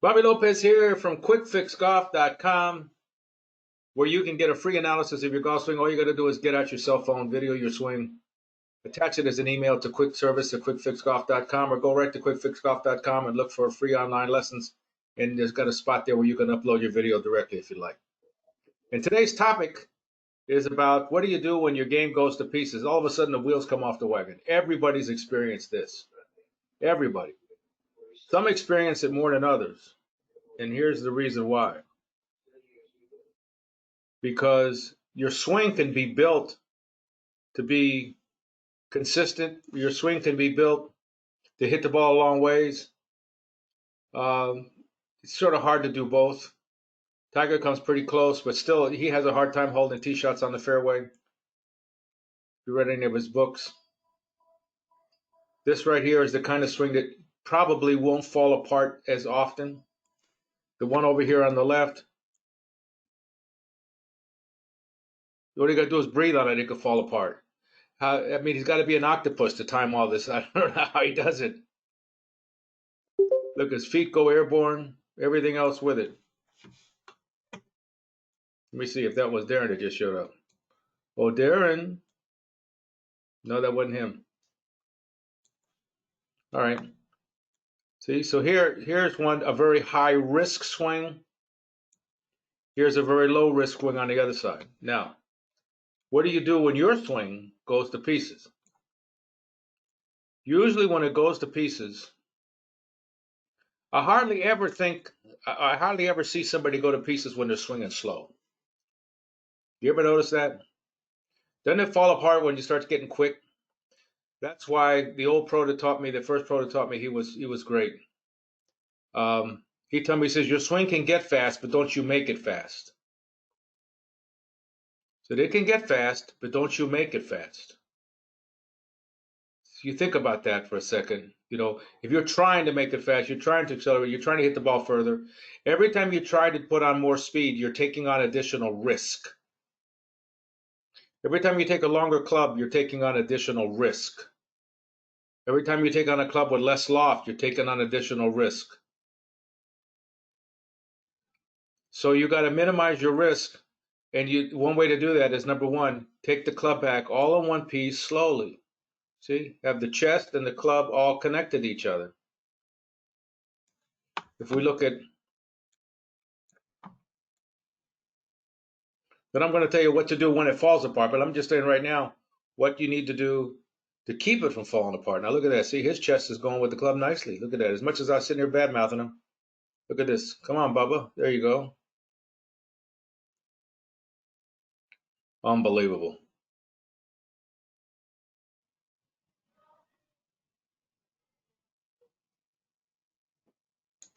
Bobby Lopez here from QuickFixGolf.com, where you can get a free analysis of your golf swing. All you got to do is get out your cell phone, video your swing, attach it as an email to quick service at QuickFixGolf.com, or go right to QuickFixGolf.com and look for free online lessons. And there's got a spot there where you can upload your video directly if you like. And today's topic is about what do you do when your game goes to pieces? All of a sudden the wheels come off the wagon. Everybody's experienced this. Everybody. Some experience it more than others. And here's the reason why. Because your swing can be built to be consistent. Your swing can be built to hit the ball a long ways. It's sort of hard to do both. Tiger comes pretty close, but still he has a hard time holding tee shots on the fairway. If you read any of his books, this right here is the kind of swing that probably won't fall apart as often. The one over here on the left, all you got to do is breathe on it, it could fall apart. I mean, he's got to be an octopus to time all this. I don't know how he does it. Look, his feet go airborne, everything else with it. Let me see if that was Darren that just showed up. Oh, Darren. No, that wasn't him. All right. See, so here's a very high risk swing. Here's a very low risk swing on the other side. Now, what do you do when your swing goes to pieces? Usually when it goes to pieces, I hardly ever see somebody go to pieces when they're swinging slow. You ever notice that? Doesn't it fall apart when you start getting quick? That's why the old pro that taught me, the first pro that taught me, he was great. He told me, he says, your swing can get fast, but don't you make it fast. So they can get fast, but don't you make it fast. So you think about that for a second. You know, if you're trying to make it fast, you're trying to accelerate, you're trying to hit the ball further. Every time you try to put on more speed, you're taking on additional risk. Every time you take a longer club, you're taking on additional risk. Every time you take on a club with less loft, you're taking on additional risk. So you got to minimize your risk. And one way to do that is, number one, take the club back all in one piece slowly. See, have the chest and the club all connected to each other. If we look at, then I'm going to tell you what to do when it falls apart, but I'm just saying right now what you need to do to keep it from falling apart. Now look at that. See, his chest is going with the club nicely. Look at that. As much as I was sitting here bad mouthing him, look at this. Come on, Bubba. There you go. Unbelievable.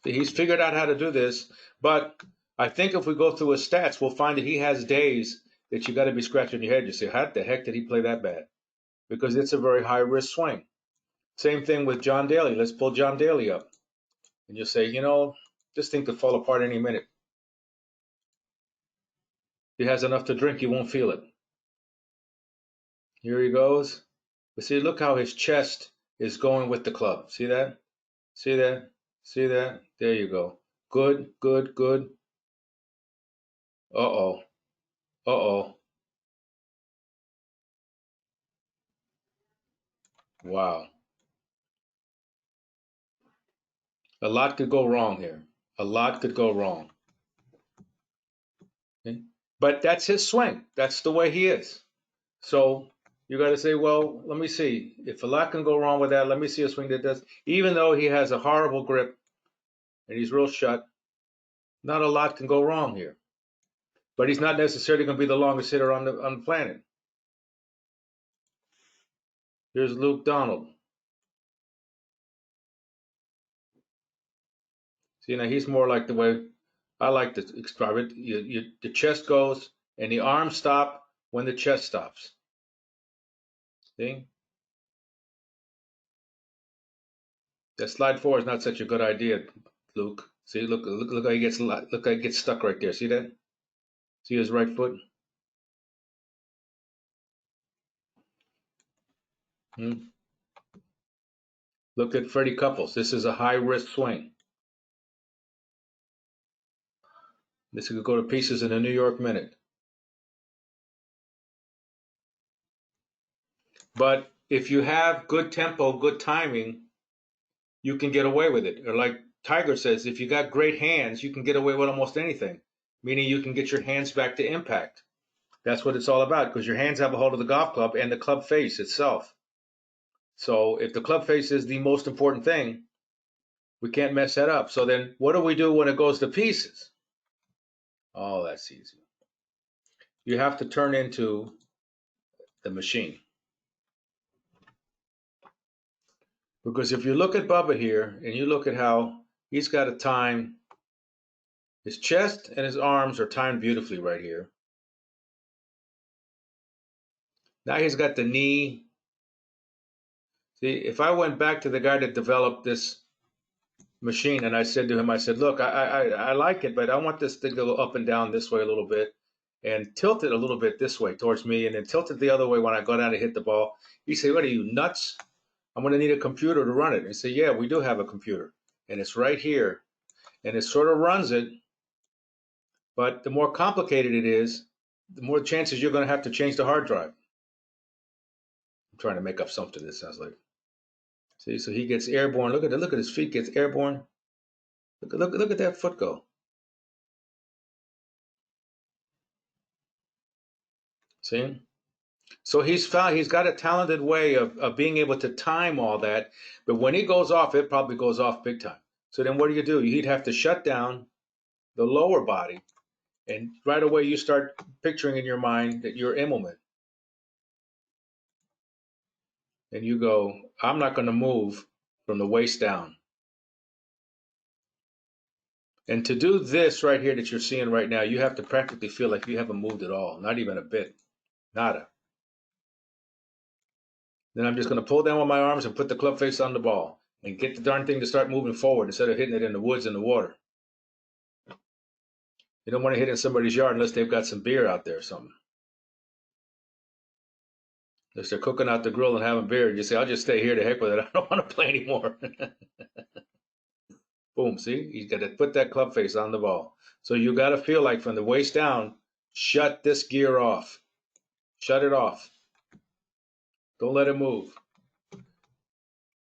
See, he's figured out how to do this, but I think if we go through his stats, we'll find that he has days that you got to be scratching your head. You say, how the heck did he play that bad? Because it's a very high risk swing. Same thing with John Daly. Let's pull John Daly up. And you'll say, you know, this thing could fall apart any minute. If he has enough to drink, he won't feel it. Here he goes. But see, look how his chest is going with the club. See that? See that? See that? There you go. Good, good, good. Uh-oh. Uh-oh. Wow. A lot could go wrong here. A lot could go wrong. Okay? But that's his swing. That's the way he is. So you got to say, well, let me see. If a lot can go wrong with that, let me see a swing that does. Even though he has a horrible grip and he's real shut, not a lot can go wrong here. But he's not necessarily going to be the longest hitter on the planet. Here's Luke Donald. See, now he's more like the way I like to describe it. The chest goes and the arms stop when the chest stops. See? That slide forward is not such a good idea, Luke. See, look how he gets stuck right there. See that? See his right foot? Look at Freddie Couples. This is a high risk swing. This could go to pieces in a New York minute. But if you have good tempo, good timing, you can get away with it. Or like Tiger says, if you got great hands, you can get away with almost anything, meaning you can get your hands back to impact. That's what it's all about, because your hands have a hold of the golf club and the club face itself. So if the club face is the most important thing, we can't mess that up. So then what do we do when it goes to pieces? Oh, that's easy. You have to turn into the machine. Because if you look at Bubba here and you look at how he's got to time, his chest and his arms are timed beautifully right here. Now he's got the knee. See, if I went back to the guy that developed this machine and I said to him, I said, look, I like it, but I want this thing to go up and down this way a little bit and tilt it a little bit this way towards me and then tilt it the other way when I go down to hit the ball. He said, what are you, nuts? I'm going to need a computer to run it. And I said, yeah, we do have a computer. And it's right here. And it sort of runs it. But the more complicated it is, the more chances you're going to have to change the hard drive. I'm trying to make up something that sounds like. See, so he gets airborne. Look at his feet gets airborne. Look at that foot go. See? So he's got a talented way of being able to time all that. But when he goes off, it probably goes off big time. So then what do? He'd have to shut down the lower body. And right away you start picturing in your mind that you're Immelman. And you go, I'm not going to move from the waist down. And to do this right here that you're seeing right now, you have to practically feel like you haven't moved at all. Not even a bit. Nada. Then I'm just going to pull down with my arms and put the club face on the ball and get the darn thing to start moving forward instead of hitting it in the woods and the water. You don't want to hit in somebody's yard unless they've got some beer out there or something. Unless they're cooking out the grill and having beer, you say, I'll just stay here, to heck with it. I don't want to play anymore. Boom, see? You got to put that club face on the ball. So you got to feel like from the waist down, shut this gear off. Shut it off. Don't let it move.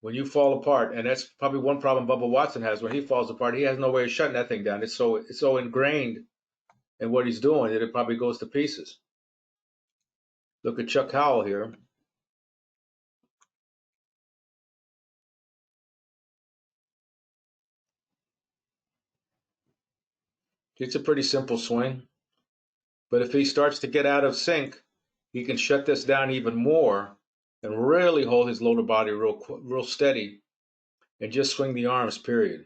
When you fall apart, and that's probably one problem Bubba Watson has, when he falls apart, he has no way of shutting that thing down. It's so ingrained in what he's doing that it probably goes to pieces. Look at Chuck Howell here. It's a pretty simple swing. But if he starts to get out of sync, he can shut this down even more and really hold his lower body real steady and just swing the arms, period.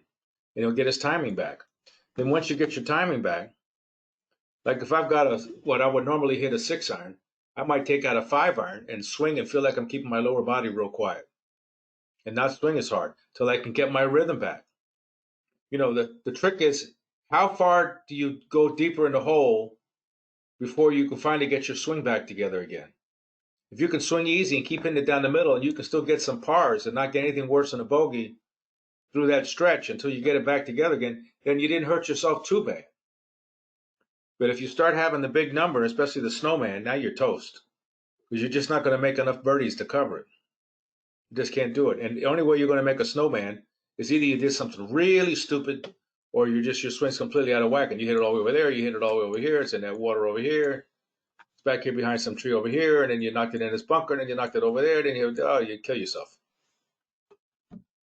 And he'll get his timing back. Then once you get your timing back, like if I've got what I would normally hit a 6-iron, I might take out a 5-iron and swing and feel like I'm keeping my lower body real quiet and not swing as hard till I can get my rhythm back. You know, the trick is, how far do you go deeper in the hole before you can finally get your swing back together again? If you can swing easy and keep hitting it down the middle and you can still get some pars and not get anything worse than a bogey through that stretch until you get it back together again, then you didn't hurt yourself too bad. But if you start having the big number, especially the snowman, now you're toast. Because you're just not going to make enough birdies to cover it. You just can't do it. And the only way you're going to make a snowman is either you did something really stupid or your swing's completely out of whack and you hit it all the way over there, you hit it all the way over here, it's in that water over here, it's back here behind some tree over here, and then you knocked it in this bunker, and then you knocked it over there, then you kill yourself.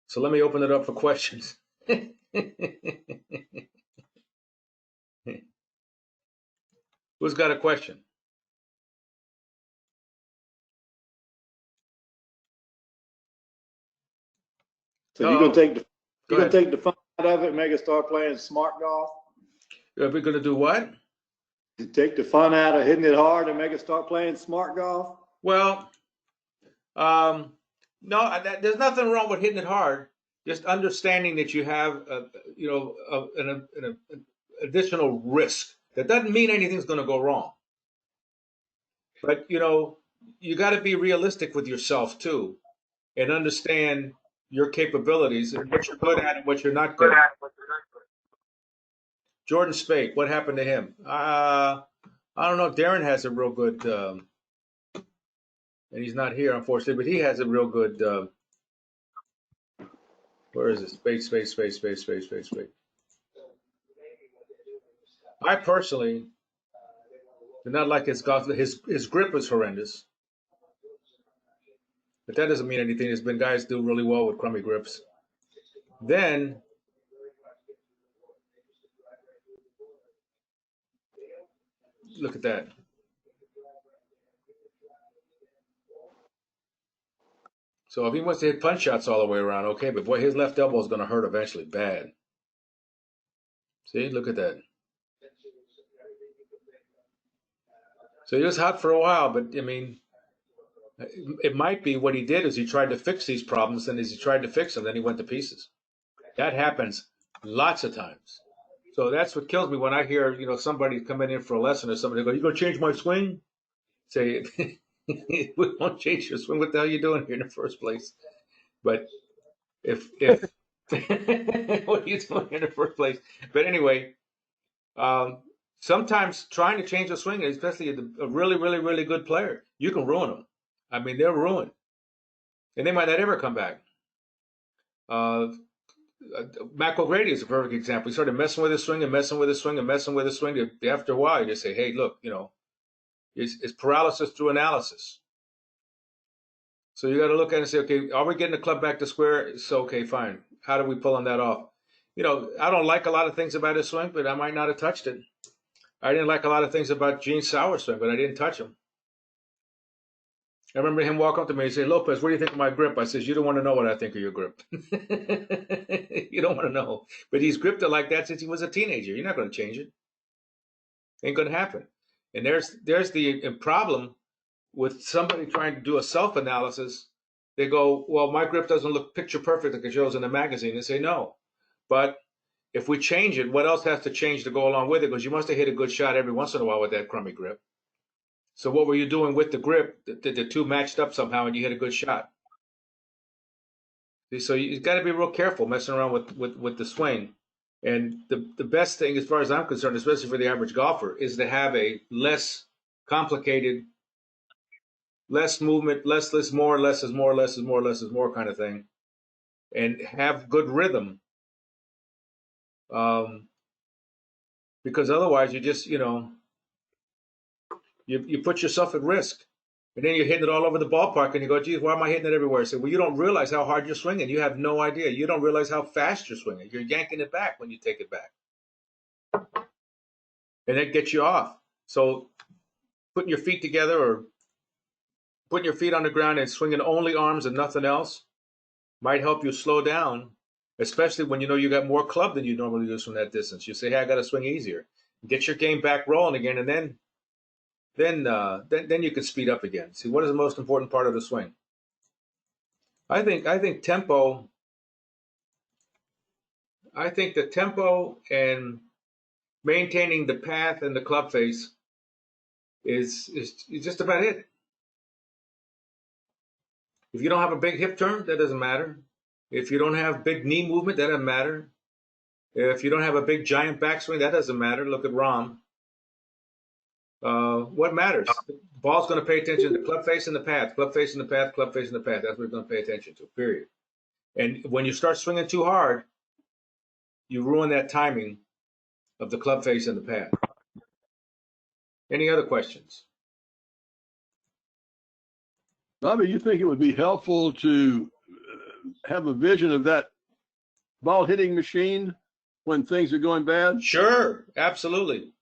So let me open it up for questions. Who's got a question? So you're gonna take the fun out of it and make it start playing smart golf? Are we gonna do what? You take the fun out of hitting it hard and make it start playing smart golf? Well, no, there's nothing wrong with hitting it hard. Just understanding that you have, an additional risk. That doesn't mean anything's going to go wrong. But, you got to be realistic with yourself, too, and understand your capabilities and what you're good at and what you're not good at. Jordan Spake, what happened to him? I don't know. Darren has a real good, and he's not here, unfortunately, but he has a real good, where is it? Spake. I personally do not like his golf. His grip is horrendous. But that doesn't mean anything. There's been guys do really well with crummy grips. Then look at that. So if he wants to hit punch shots all the way around, okay, but boy, his left elbow is going to hurt eventually bad. See, look at that. So he was hot for a while, but I mean, it might be what he did is he tried to fix these problems, and as he tried to fix them, then he went to pieces. That happens lots of times. So that's what kills me when I hear, somebody coming in for a lesson or somebody go, "You gonna change my swing?" Say, "We won't change your swing. What the hell are you doing here in the first place?" But if what are you doing in the first place? But anyway, sometimes trying to change a swing, especially a really, really, really good player, you can ruin them. I mean, they're ruined, and they might not ever come back. Mac O'Grady is a perfect example. He started messing with his swing and messing with his swing and messing with his swing. After a while, you just say, "Hey, look, it's paralysis through analysis." So you got to look at it and say, "Okay, are we getting the club back to square?" So, okay, fine. How do we pulling that off? I don't like a lot of things about his swing, but I might not have touched it. I didn't like a lot of things about Gene Sauer's swing, but I didn't touch him. I remember him walk up to me and say, "Lopez, what do you think of my grip?" I says, "You don't want to know what I think of your grip." You don't want to know. But he's gripped it like that since he was a teenager. You're not going to change it. Ain't going to happen. And there's the problem with somebody trying to do a self-analysis. They go, "Well, my grip doesn't look picture perfect like it shows in the magazine." They say, "No. But if we change it, what else has to change to go along with it? Because you must have hit a good shot every once in a while with that crummy grip. So what were you doing with the grip that the two matched up somehow and you hit a good shot?" So you've got to be real careful messing around with the swing. And the best thing, as far as I'm concerned, especially for the average golfer, is to have a less complicated, less movement, less is more, less is more, less is more, less is more kind of thing, and have good rhythm. Because otherwise you just, you put yourself at risk. And then you're hitting it all over the ballpark and you go, "Geez, why am I hitting it everywhere?" I say, "Well, you don't realize how hard you're swinging. You have no idea. You don't realize how fast you're swinging. You're yanking it back when you take it back. And that gets you off." So putting your feet together or putting your feet on the ground and swinging only arms and nothing else might help you slow down, especially when you got more club than you normally use from that distance. You say, "Hey, I got to swing easier." Get your game back rolling again, and then you can speed up again. See, what is the most important part of the swing? I think tempo. I think the tempo and maintaining the path and the club face is just about it. If you don't have a big hip turn, that doesn't matter. If you don't have big knee movement, that doesn't matter. If you don't have a big giant backswing, that doesn't matter. Look at Rahm. What matters? The ball's going to pay attention to the club face and the path, club face and the path, club face and the path. That's what it's going to pay attention to, period. And when you start swinging too hard, you ruin that timing of the club face and the path. Any other questions? Bobby, you think it would be helpful to have a vision of that ball hitting machine when things are going bad? Sure, absolutely.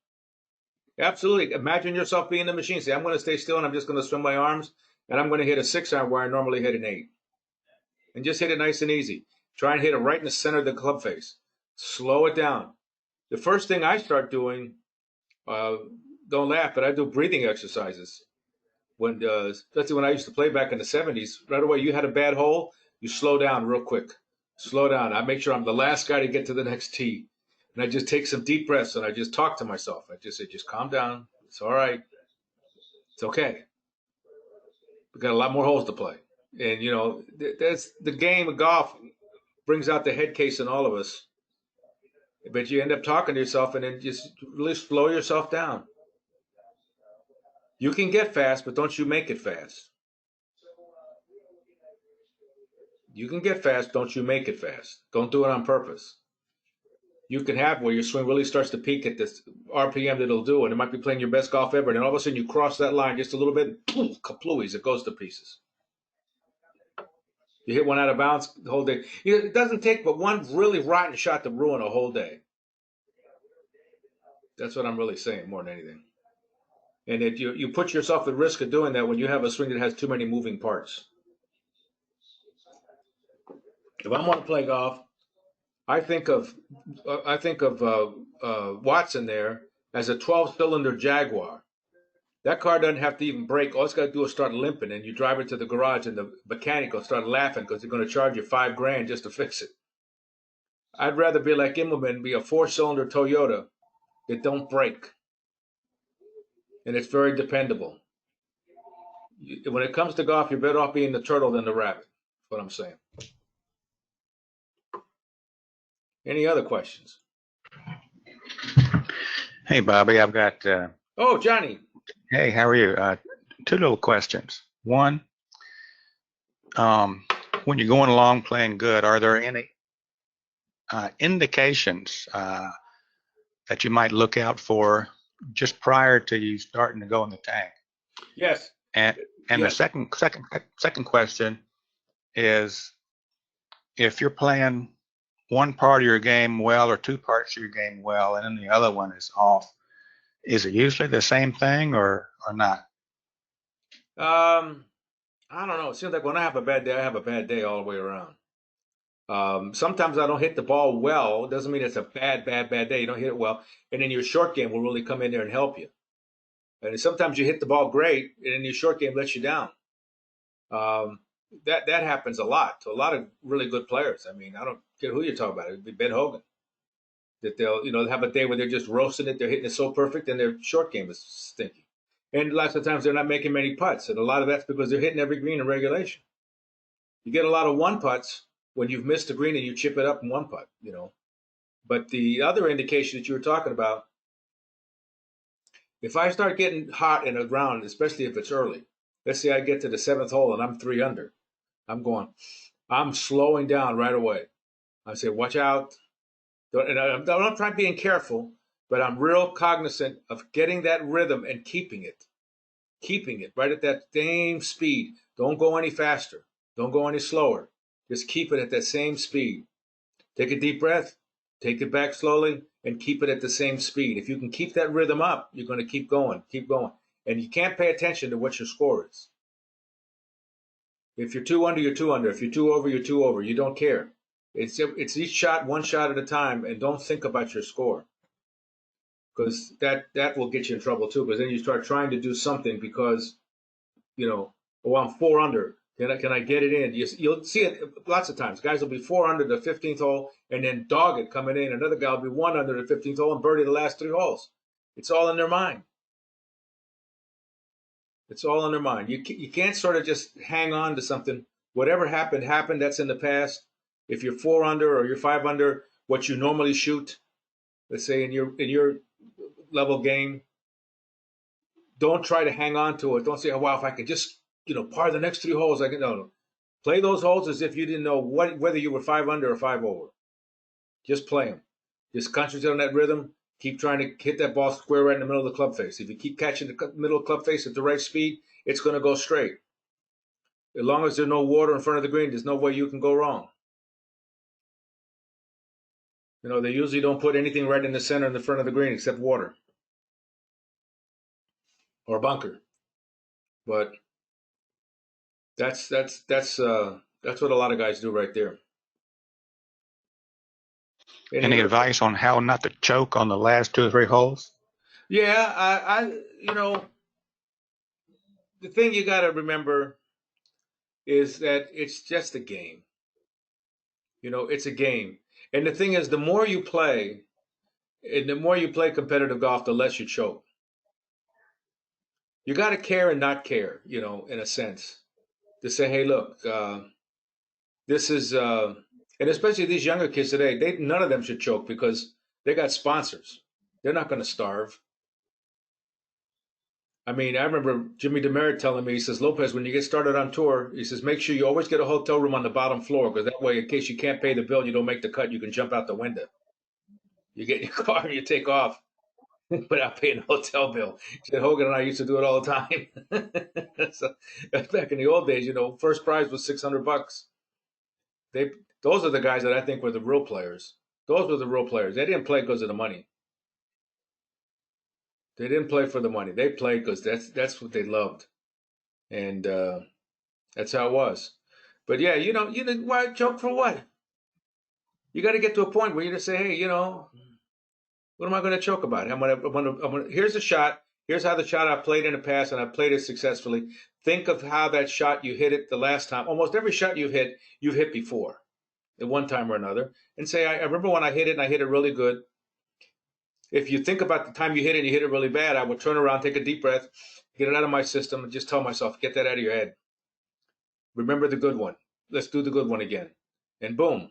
Absolutely. Imagine yourself being the machine. Say, "I'm going to stay still and I'm just going to swing my arms and I'm going to hit a 6-iron where I normally hit an 8. And just hit it nice and easy. Try and hit it right in the center of the club face. Slow it down. The first thing I start doing, don't laugh, but I do breathing exercises. Especially when I used to play back in the 70s, right away you had a bad hole, you slow down real quick. Slow down. I make sure I'm the last guy to get to the next tee. And I just take some deep breaths and I just talk to myself. I just say, "Just calm down. It's all right. It's okay. We've got a lot more holes to play." And that's the game of golf brings out the head case in all of us. but you end up talking to yourself and then just really slow yourself down. You can get fast, but don't you make it fast. You can get fast, don't you make it fast. Don't do it on purpose. You can have where your swing really starts to peak at this RPM that it'll do, and it might be playing your best golf ever, and then all of a sudden you cross that line just a little bit, kaplooies, it goes to pieces. You hit one out of bounds the whole day. It doesn't take but one really rotten shot to ruin a whole day. That's what I'm really saying more than anything. And if you put yourself at risk of doing that when you have a swing that has too many moving parts. If I'm going to play golf, I think of Watson there as a 12-cylinder Jaguar. That car doesn't have to even break. All it's got to do is start limping, and you drive it to the garage, and the mechanic will start laughing because they're going to charge you $5,000 just to fix it. I'd rather be like Immelman, be a 4-cylinder Toyota that don't break, and it's very dependable. When it comes to golf, you're better off being the turtle than the rabbit. That's what I'm saying. Any other questions? Hey, Bobby, I've got. Oh, Johnny. Hey, how are you? Two little questions. One, when you're going along playing good, are there any indications that you might look out for just prior to you starting to go in the tank? Yes. And yes. the second question is, if you're playing one part of your game well or two parts of your game well, and then the other one is off, is it usually the same thing or not? I don't know. It seems like when I have a bad day, I have a bad day all the way around. Sometimes I don't hit the ball well. It doesn't mean it's a bad day. You don't hit it well. And then your short game will really come in there and help you. And sometimes you hit the ball great, and then your short game lets you down. That happens a lot to a lot of really good players. I mean, I don't care who you're talking about. It'd be Ben Hogan. That they'll have a day where they're just roasting it. They're hitting it so perfect, and their short game is stinky. And lots of times they're not making many putts. And a lot of that's because they're hitting every green in regulation. You get a lot of one putts when you've missed a green and you chip it up in one putt, But the other indication that you were talking about, if I start getting hot in a round, especially if it's early, let's say I get to the 7th hole and I'm 3 under, I'm slowing down right away. I say, watch out. And I'm not trying being careful, but I'm real cognizant of getting that rhythm and keeping it right at that same speed. Don't go any faster. Don't go any slower. Just keep it at that same speed. Take a deep breath, take it back slowly, and keep it at the same speed. If you can keep that rhythm up, you're going to keep going. And you can't pay attention to what your score is. If you're 2 under, you're 2 under. If you're 2 over, you're 2 over. You don't care. It's each shot, one shot at a time, and don't think about your score. Because that will get you in trouble too. Because then you start trying to do something because, I'm 4 under. Can I get it in? You'll see it lots of times. Guys will be 4 under the 15th hole and then dog it coming in. Another guy will be 1 under the 15th hole and birdie the last 3 holes. It's all in their mind. It's all in their mind. You can't sort of just hang on to something. Whatever happened. That's in the past. If you're 4 under or you're 5 under, what you normally shoot, let's say in your level game, don't try to hang on to it. Don't say, oh wow, if I could just par the next 3 holes, I can. No. Play those holes as if you didn't know whether you were 5 under or 5 over. Just play them. Just concentrate on that rhythm. Keep trying to hit that ball square right in the middle of the club face. If you keep catching the middle of the club face at the right speed, it's going to go straight. As long as there's no water in front of the green, there's no way you can go wrong. They usually don't put anything right in the center in the front of the green except water or bunker. But that's what a lot of guys do right there. Any advice on how not to choke on the last 2 or 3 holes? Yeah, I the thing you got to remember is that it's just a game. It's a game. And the thing is, the more you play, and the more you play competitive golf, the less you choke. You got to care and not care, in a sense. To say, hey, look, this is, and especially these younger kids today, none of them should choke because They got sponsors. They're not going to starve. I mean, I remember Jimmy DeMeritt telling me, he says, Lopez, when you get started on tour, he says, make sure you always get a hotel room on the bottom floor, because that way, in case you can't pay the bill, you don't make the cut, you can jump out the window. You get in your car and you take off without paying a hotel bill. He said, Hogan and I used to do it all the time. So, back in the old days, first prize was $600. Those are the guys that I think were the real players. Those were the real players. They didn't play because of the money. They didn't play for the money. They played because that's what they loved, and that's how it was. But yeah, why joke for what? You got to get to a point where you just say, hey, what am I going to choke about? I'm gonna. Here's a shot. Here's how the shot I've played in the past, and I've played it successfully. Think of how that shot you hit it the last time. Almost every shot you've hit before, at one time or another, and say, I remember when I hit it, and I hit it really good. If you think about the time you hit it and you hit it really bad, I would turn around, take a deep breath, get it out of my system, and just tell myself, get that out of your head. Remember the good one. Let's do the good one again. And boom.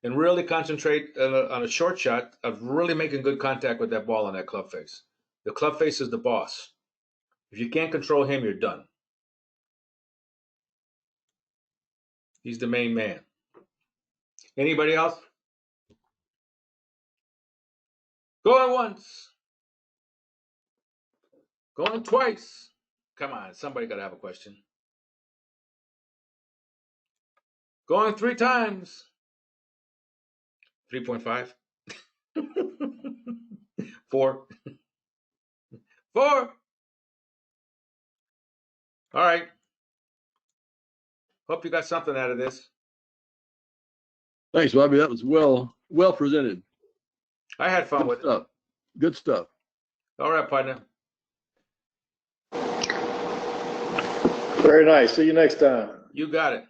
And really concentrate on a short shot of really making good contact with that ball on that club face. The club face is the boss. If you can't control him, you're done. He's the main man. Anybody else? Going once. Going twice. Come on, somebody got to have a question. Going 3 times. 3.5. 4. 4. All right. Hope you got something out of this. Thanks, Bobby. That was well presented. I had fun with it. Good stuff. All right, partner. Very nice. See you next time. You got it.